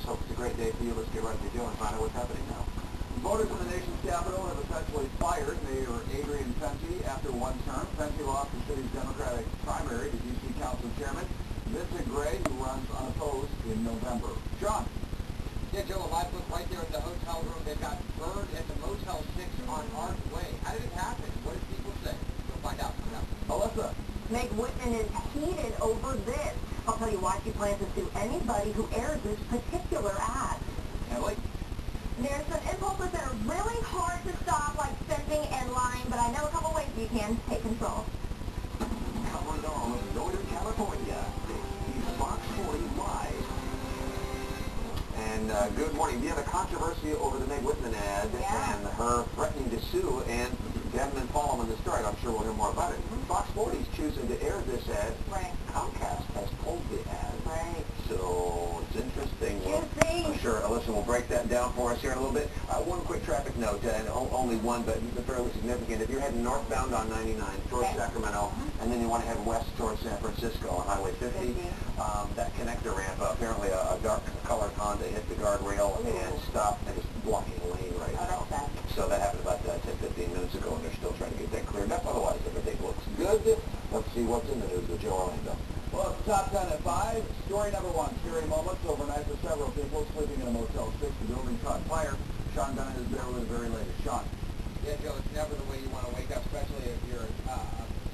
hope it's a great day for you. Let's get right to doing and find out what's happening now. Voters in the nation's capital have essentially fired Mayor Adrian Fenty after one term. Fenty lost the city's Democratic primary to D.C. Council Chairman Vincent Gray, who runs unopposed in November. Sean. Yeah, Joe, a live look right there in the hotel room. They've got burned at the Motel 6 on Arch Way. How did it happen? What did people say? We'll find out coming up. Alyssa. Meg Whitman is heated over this. I'll tell you why she plans to sue anybody who airs this particular ad. Emily. There's some impulses that are really hard to stop, like spending and lying, but I know a couple ways you can take control. Covering all of Northern California, it's Fox 40 Live. And good morning. We have a controversy over the Meg Whitman ad and her threatening to sue, and if you haven't been following the story, I'm sure we'll hear more about it. Fox 40 is choosing to air this ad. Right. Comcast has pulled the ad. Right. So it's interesting. I'm sure Alyssa will break that down for us here in a little bit. One quick traffic note, and only one, but fairly significant. If you're heading northbound on 99 towards Sacramento, and then you want to head west towards San Francisco on Highway 50, that connector ramp, apparently a dark-colored Honda hit the guardrail and stopped and is blocking the lane right now. So that happened about 10-15 minutes ago, and they're still trying to get that cleared up. Otherwise, everything looks good. Let's see what's in the news with Joe Orlando. Well, it's top 10 at 5. Story number 1. Scary moments overnight for several people sleeping in a Motel 6. The building caught fire. Sean Bennett is there with the very latest. Sean. Yeah, Joe, it's never the way you want to wake up, especially if you're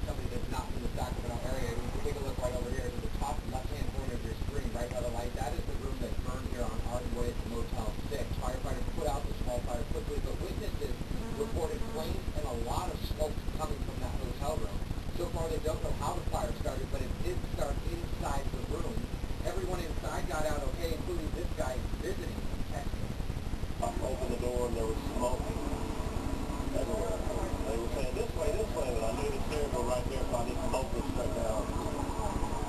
somebody that's not from the Sacramento area. You can take a look right over here to the top left-hand corner of your screen, right by the light. That is the room that burned here on Arch Way at the Motel 6. Firefighters put out the small fire quickly, but witnesses reported flames and a lot of smoke coming from that hotel room. So far, they don't know how the fire started, but it did start inside the room. Everyone inside got out okay, including this guy visiting from Texas. I opened the door and there was smoke everywhere. They were saying this way, but I knew the stairs were right there, so I just smoke was straight down.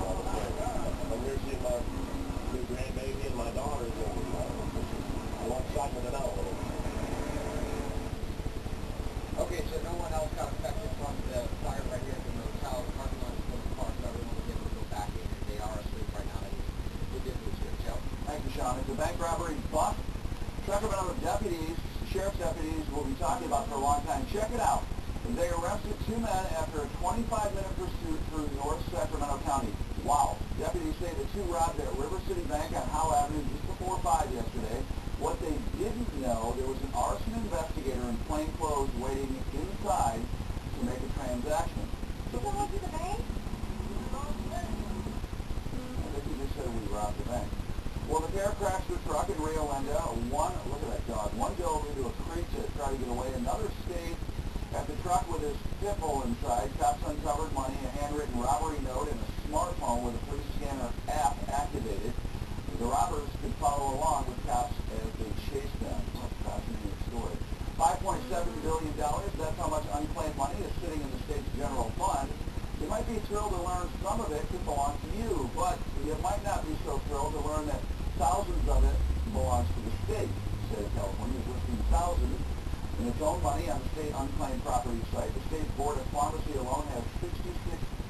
I'm here seeing my new grandbaby and my daughters, and more excitement than I was. Okay, so no one else got affected from the fire right here at the motel. The parking lot is full of cars, so everyone was able to go back in, and they are asleep right now. They did lose here, Joe. Thank you, Sean. It's a bank robbery bust. Sacramento deputies, sheriff's deputies, will be talking about for a long time. Check it out. They arrested 2 men after a 25-minute pursuit through North Sacramento County. Wow. Deputies say the two robbed at River City Bank on Howe Avenue just before 5 yesterday. What they didn't know, there was an arson investigator in plain clothes waiting inside to make a transaction. Did they rob the bank? I think he just said we robbed the bank. Well, the pair crashed the truck in Rio Linda. Look at that dog. One dove into a creek to try to get away. Another stayed at the truck with his pit bull inside. Cops uncovered money, a handwritten robbery note, and a smartphone with a police scanner app activated. The robbers could follow along with cops as they chased them. What a fascinating story. $5.7 billion, that's how much unclaimed money is sitting in the state's general fund. You might be thrilled to learn some of it could belong to you, but you might not be so thrilled to learn that thousands of it belongs to the state. The state of California is listing thousands in its own money on the state unclaimed property site. The state board of pharmacy alone has 66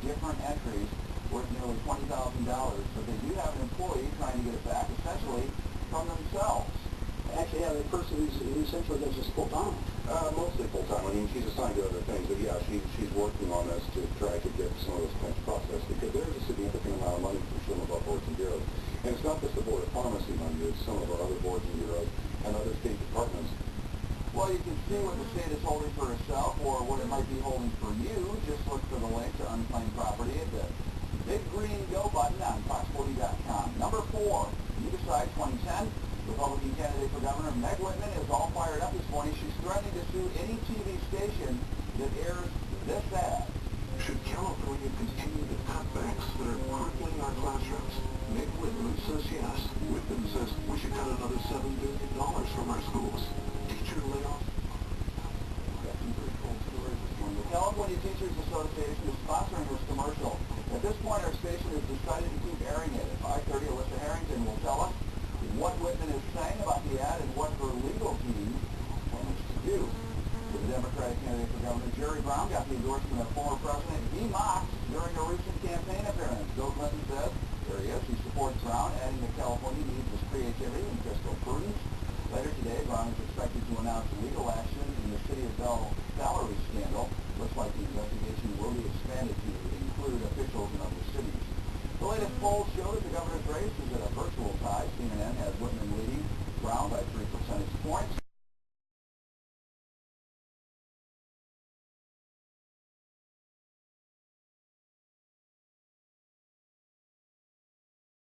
different entries worth nearly $20,000, but they do have an employee trying to get it back, essentially from themselves. Actually have a person who essentially does this full time. Mostly full time. I mean, she's assigned to other things, but yeah, she's working on this to try to get some of those claims processed because there is a significant amount of money from some of our boards and bureaus. And it's not just the Board of Pharmacy money, it's some of our other boards and bureaus and other state departments. Well, you can see what the state is holding for itself or what it might be holding for you. Just look for the link to unclaimed property at the big green go button on fox40.com. Number 4, you decide 2010. Republican candidate for governor Meg Whitman is all fired up this morning. She's threatening to sue any TV station that airs this ad. Should California continue the cutbacks that are crippling our classrooms? Meg Whitman says yes. Whitman says we should cut another $7 billion from our schools. Teacher layoff. Got some pretty cool stories this morning. The California Teachers Association is sponsoring this commercial. At this point, our station has decided to keep airing it. At 5:30, Alyssa Harrington will tell us what Whitman is saying about the ad and what her legal team plans to do. The Democratic candidate for governor, Jerry Brown, got the endorsement of former president he mocked during a recent campaign appearance. Bill Clinton says, there he is, he supports Brown, adding that California needs is creativity and fiscal prudence. Later today, Brown is expected to announce legal action in the City of Bell salary scandal. Looks like the investigation will be expanded to include officials in other cities. The latest polls show that the governor's race is at a virtual tie. CNN has Whitman leading Brown by